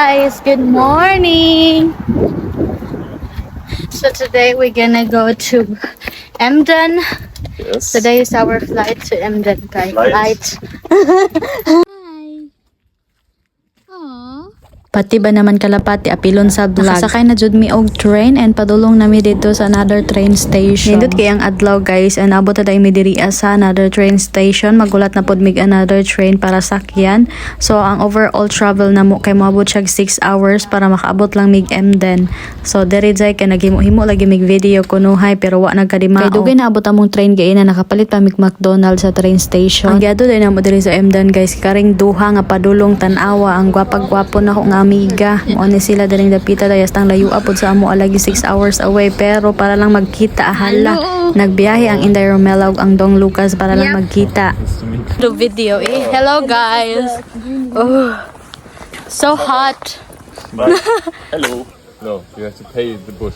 guys, good morning. So today we're gonna go to Emden. Yes. Today is our flight to Emden, guys. Flight. Hi. Aww. Pati ba naman kalapati apilon sa vlog. Nakasakay na jud mi og train and padulong nami dito sa another train station. Nindot kay ang adlaw guys and abot na mi diri sa another train station. Magulat na pod mig another train para sakyan. So ang overall travel na mo kay moabot siya 6 hours para makaabot lang mig Emden. So diri jay kay naghimo-himo lagi mig video kunuhay pero wa nagkadimao. Kay dugay na abot among train gay na nakapalit pa mig McDonald's sa train station. Ang giadto din na mo diri sa Emden guys karing duha nga padulong tan-awa ang gwapag-gwapo na ko nga amiga. Mo ni sila daling dapita dayas tang layo apod sa amo alagi 6 hours away pero para lang magkita hala. Nagbiyahe ang Inday Romela ug ang Dong Lucas para lang magkita. Do video eh. Hello guys. Oh. So hot. But, hello. No, you have to pay the bush.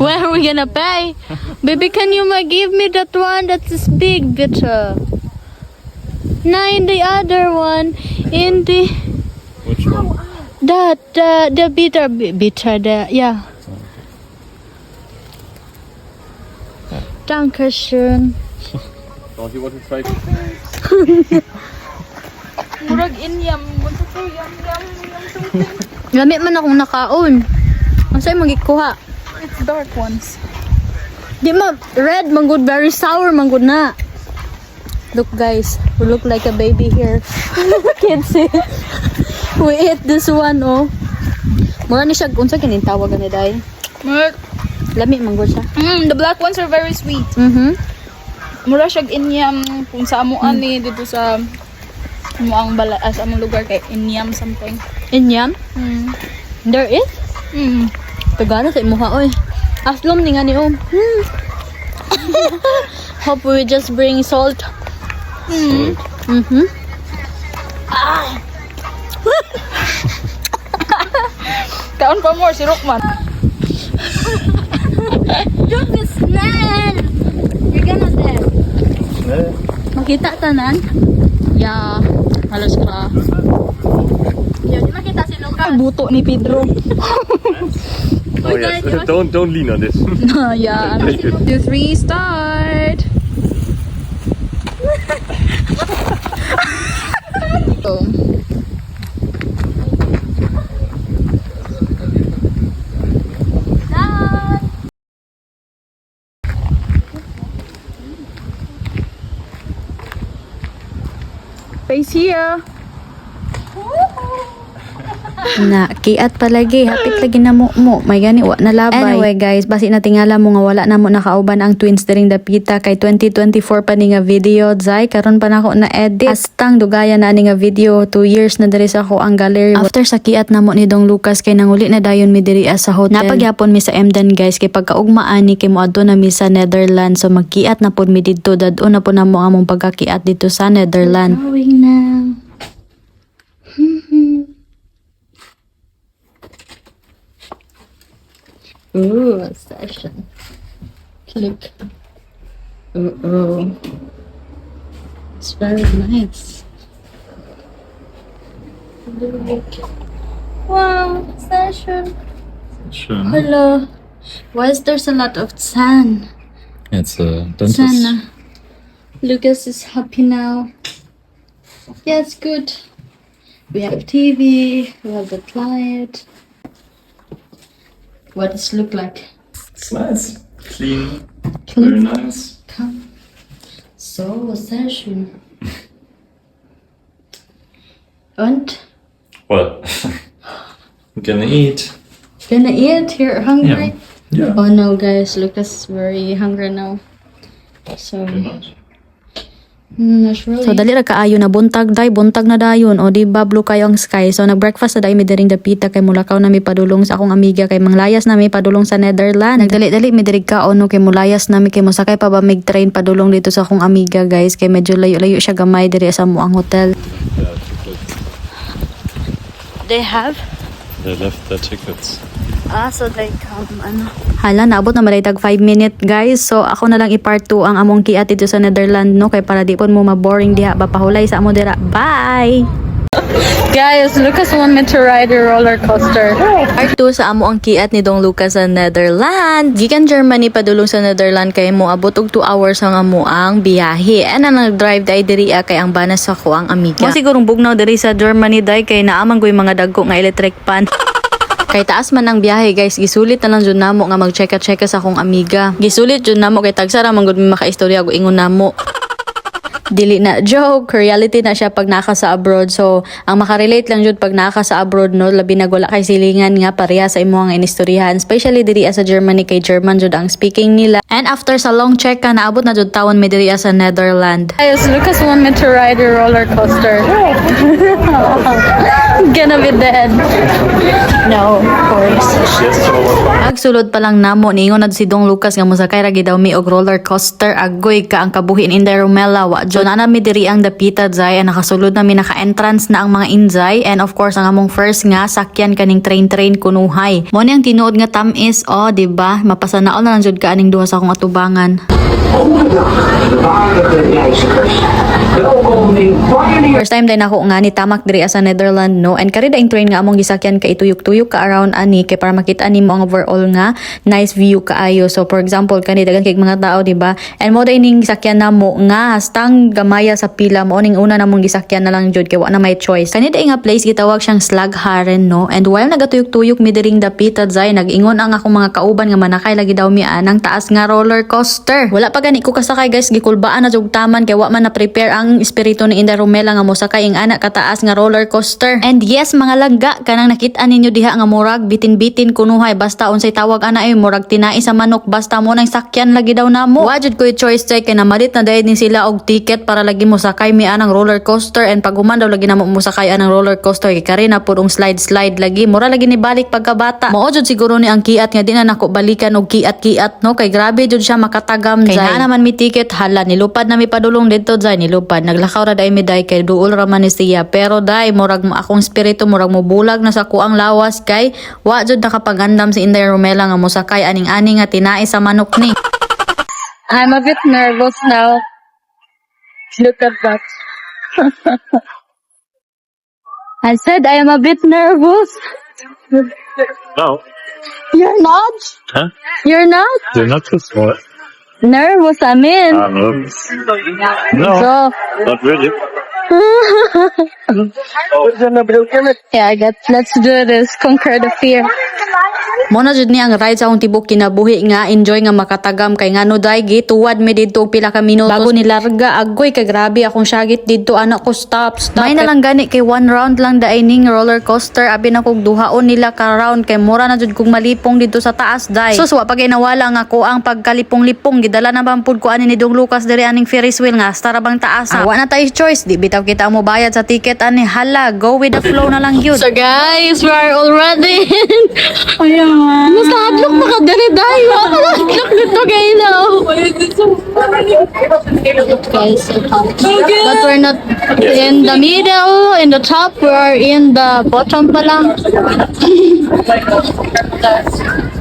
Where are we gonna pay? Baby, can you give me that one that is big, bitter? No, in the other one. In the... Which one? That, the bitter, yeah. Dankeschön. Oh, you want to try? Murag inyam. Yum. Lamit man akong nakaon. Ang sa'yo magikuha. It's dark ones. Di ma, red manggod, very sour manggod na. Look guys, we look like a baby here. Can't see. We ate this one, oh. Mura ni siya, unsa kinintawag ni Day? Lami manggod siya. The black ones are very sweet. Mura siya inyam kung sa amo ani dito sa amoang bala sa among lugar kay inyam something. Inyam? There is? Tagana sa imuha, oy. Aslom ni nga ni, oh. Hope we just bring salt. Kaon pa more si Rockman. Look, the smell! You're gonna dead. Yeah. Makita tanan? Yeah. Halos ka. Yeah, di makita si Lucas. Buto ni Pedro. Oh yes. Don't lean on this. Yeah. Take it. 2, 3, start. Oh. Face here. Na, kiat palagi, hapit lagi na mo. May gani, wa na labay. Anyway guys, basi na tingala mo nga wala na mo nakauban ang twins daring dapita kay 2024 pa ni nga video. Zay, karon pa na ako na edit. Astang dugaya na ni nga video, 2 years na diri sa ako ang gallery. After sa kiat na mo ni Dong Lucas kay nanguli na dayon mi diri sa hotel. Napagyapon mi sa Emden guys kay pagkaugmaan ni kay moadto na mi sa Netherlands. So magkiat na pod mi didto dadto na po na mo among pagkakiat dito sa Netherlands. Going now. Ooh, a session. Look. Oh. It's very nice. Look. Wow, session. Sure. Hello. Why is there's a lot of sun? It's a dentist. Sun. Lucas is happy now. Yeah, it's good. We have TV. We have the light. What does it look like? It's nice. Clean. Very nice. Come. So, sehr schön. Und? Well, I'm gonna eat. Gonna eat? You're hungry? Yeah. Oh no, guys. Lucas is very hungry now. So, Very much. not really. So, dali ra kaayo na buntag na dayon. O di ba blue kayo ang sky. So, nag-breakfast na dayon mi diring dapita kay mulakaw na mi padulong sa akong amiga kay manglayas na mi padulong sa Netherlands. Nagdali-dali mi diri kaon no kay mulayas na mi kay mosakay pa ba mig train padulong dito sa akong amiga guys kay medyo layo-layo siya gamay diri sa mo ang hotel. They have? They left their tickets. So like, hala, naabot na malaytag 5 minutes guys. So ako na lang i-part 2 ang among kiat dito sa Netherlands no. Kay para di po mo maboring diha. Bapahulay sa amo dira. Bye! Guys, Lucas want me to ride a roller coaster. Part 2 sa amo ang kiat ni Dong Lucas sa Netherlands. Gikan Germany padulong sa Netherlands kay mo abot og 2 hours ang amo ang biyahe. Ana nag-drive dai diri kay ang banas sa ko ang amiga. Mo sigurong bugnaw diri sa Germany dai kay naamang goy mga dagko nga electric pan. Kay taas man ang biyahe guys, gisulit na lang jud namo nga mag-checka sa akong amiga. Gisulit jud namo kay tagsara man gud mi makaistorya og ingon namo. Dili na joke, reality na siya pag naka sa abroad. So, ang makarelate lang jud pag naka sa abroad no, labi na wala kay silingan nga pareha sa imo ang inistoryahan, especially diri sa Germany kay German jud ang speaking nila. And after sa long check ka naabot na jud tawon mi diri sa Netherlands. Guys, Lucas want me to ride a roller coaster. Gonna be dead. No, of course. Agsulod pa lang namo niingon na si Dong Lucas nga mosakay ra gid daw mi og roller coaster agoy ka ang kabuhin in Romela wa jo na mi diri ang dapita zay ang nakasulod na mi naka-entrance na ang mga inzay and of course ang among first nga sakyan kaning train kunuhay. Mo ni ang tinuod nga tamis di ba mapasanaol na lang jud ka aning duha sa akong atubangan. First time din ako nga ni tamak diri sa Netherlands no, and kari daing train nga among gisakyan kay tuyok-tuyok ka around ani kay para makita nimo ang overall nga nice view kaayo. So for example kani dagan kay mga tao di ba, and mo ning gisakyan namo nga hastang gamaya sa pila mo ning una namong gisakyan na lang jud kay wa na may choice. Kani daing nga place gitawag siyang Slagharen no, and while nagatuyok-tuyok mi diring dapita zay nag-ingon ang akong mga kauban nga manakay lagi daw mi anang taas nga roller coaster. Wala pa gani ko kasakay guys, gikulbaan na jud taman kay wa man na prepare ang espiritu ni Inda Romela nga mosakay ing anak kataas nga roller coaster. And yes mga langga, kanang nakit-an ninyo diha nga murag bitin-bitin kunuhay basta unsay tawag ana murag tinai sa manok basta mo nang sakyan lagi daw namo. Wa jud ko choice check kay namalit na dahil ni sila og ticket para lagi mo sakay mi anang roller coaster, and pag human daw lagi namo mo sakay anang roller coaster kay kari na pud slide lagi mura lagi ni balik pagkabata. Mao jud siguro ni ang kiat nga di na nako balikan og kiat no, kay grabe jud siya makatagam zay. Kay na naman mi ticket hala nilupad na mi padulong dito zay, nilupad naglakaw ra dai mi day kay duol ra man ni siya, pero day murag mo akong espiritu murag mo bulag na sa kuang lawas kay wa jud nakapagandam si Inday Romela nga mosakay aning-ani nga tinai sa manok ni. I'm a bit nervous now. Look at that. I said I am a bit nervous. No. You're not? Huh? You're not? You're not too smart. Nervous, I mean. No, So, not really. yeah, I guess let's do this. Conquer the fear. Mo na jud ni ang ride sa akong tibok kinabuhi nga enjoy nga makatagam kay ngano day gituwad mi didto og pila ka minutos bago nilarga agoy kay grabe akong syagit didto anak ko stop. May na lang gani kay one round lang daay ning roller coaster abi na kog duhaon nila ka round kay mura na jud kog malipong didto sa taas day. So wa pa kay nawala nga ko ang pagkalipong-lipong gidala na bang pud ko ani ni Dong Lucas diri aning Ferris wheel nga hasta ra bang taas. Wa na tay choice di bitaw kita mo bayad sa ticket ani hala go with the flow na lang yun. So guys, we are already in. Masadlok pa ka dali dayo. Masadlok nito kayo now. Guys, but we're not in the middle, in the top, we're in the bottom pa lang.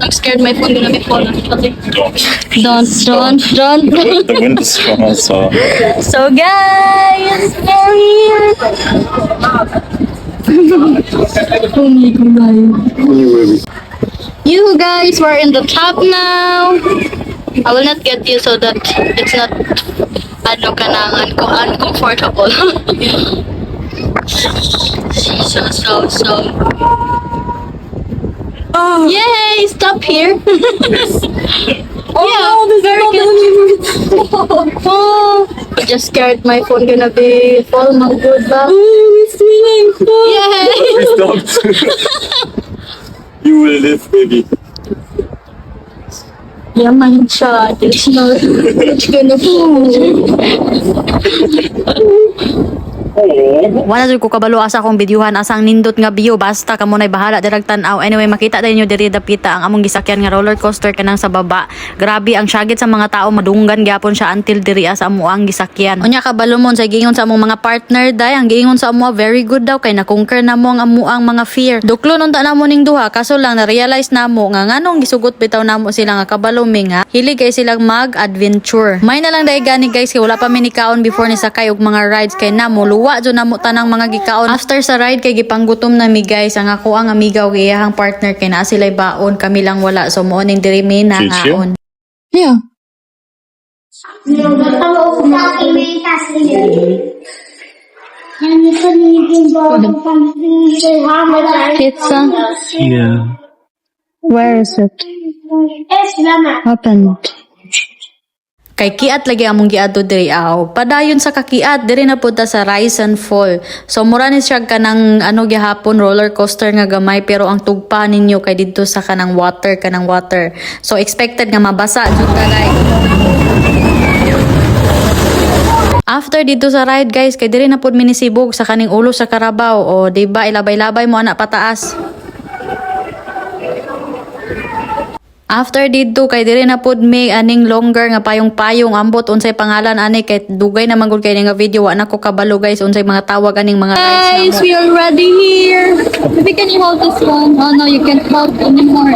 I'm scared my phone gonna be falling. Don't. The wind is strong, so. So guys, we're here. You guys, we're in the top now. I will not get you so that it's not uncomfortable. So. Yay! Stop here. Oh, this very good. Oh, I just scared my phone gonna be fall. Not good, ba? It's swimming pool. Yay! Stop. You will live, baby. Yeah, my shot. It's not. It's gonna fall. Wala jud ko kabalo asa akong bidyuhan asang nindot nga view basta kamo nay bahala dirag tan-aw. Anyway, makita din niyo diri dapita ang among gisakyan nga roller coaster kanang sa baba. Grabe ang syagit sa mga tao, madunggan gyapon siya until diri sa amo ang gisakyan. Unya kabalo mon sa giingon sa among mga partner day, ang giingon sa amo very good daw kay na-conquer na mo ang amo ang mga fear. Duklo unta namo ning duha kaso lang na realize namo nga nganong gisugot bitaw namo sila nga kabalo mi nga hilig kay silang mag-adventure. May na lang day gani guys kay wala pa mi ni kaon before ni sakay og mga rides kay namo wa dyan na mo tanang mga gikaon. After sa ride kay gipanggutom na mi guys, ang ako ang amiga o iyahang partner kay na sila'y baon, kami lang wala. So mo ning diri mi na ngaon. Yeah. Pizza. Yeah. Where is it? Open. Kay kiat lagi among giadto diri aw. Padayon sa kakiat diri na punta sa Rise and Fall. So mura ni siya kanang gihapon roller coaster nga gamay pero ang tugpa ninyo kay didto sa kanang water. So expected nga mabasa jud ka guys. After dito sa ride guys, kay diri na pud minisibog sa kaning ulo sa Carabao o di ba ilabay-labay mo ana pataas. After dito kay diri na pud mi aning longer nga payong-payong ambot unsay pangalan ani kay dugay na manggod kay nga video wa na ko kabalo guys unsay mga tawag aning mga Guys, we are already here. Maybe can you hold this one? Oh no, you can't hold anymore.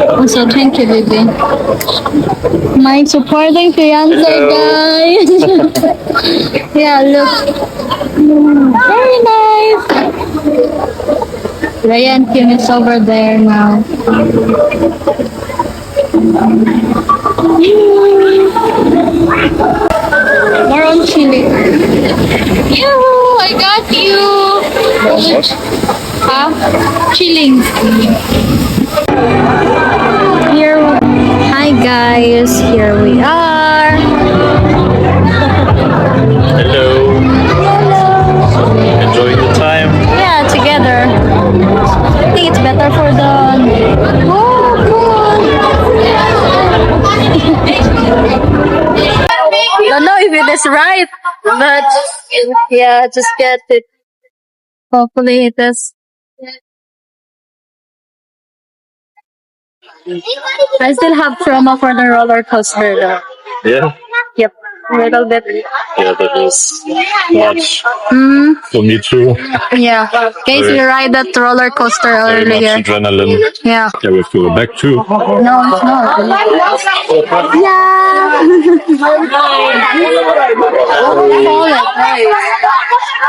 Also, thank you, baby. My supporting fiance, guys. Yeah, look. Very nice. Ryan Kim is over there now. More on chili. I got you. Huh? Chilling. Hi guys, here we are. Hello. Enjoying the time. Yeah, together. I think it's better for the don't know if it is right, but yeah, just get it. Hopefully it is. I still have trauma for the roller coaster though. Yeah. Yep, a little bit. Yeah, that is much Mm, for me too. yeah. Guys, we ride that roller coaster Very much earlier. adrenaline. Yeah. Yeah, we have to go back too. No, it's not. Yeah. Hold it.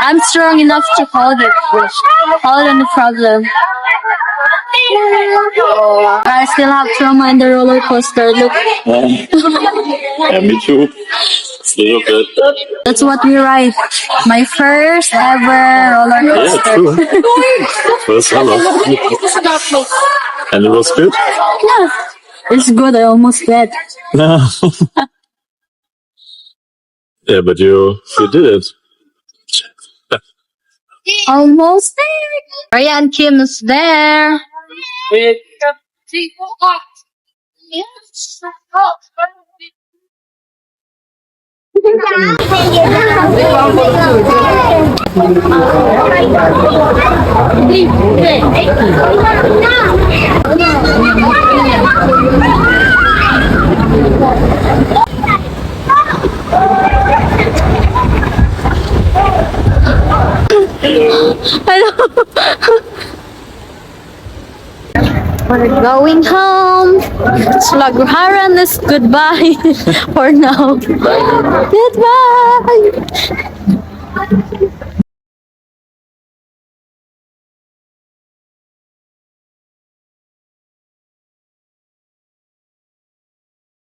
I'm strong enough to hold it. Hold on the problem. I still have trauma in the roller coaster. Look, Yeah, me too. Still good. that's what we ride. My first ever roller Yeah, coaster. true. First ever. And it was good. Yeah, it's good. I almost dead. Yeah, but you did it. Almost there. Ryan Kim is there. We're going home. Slagharan is goodbye for now. Goodbye.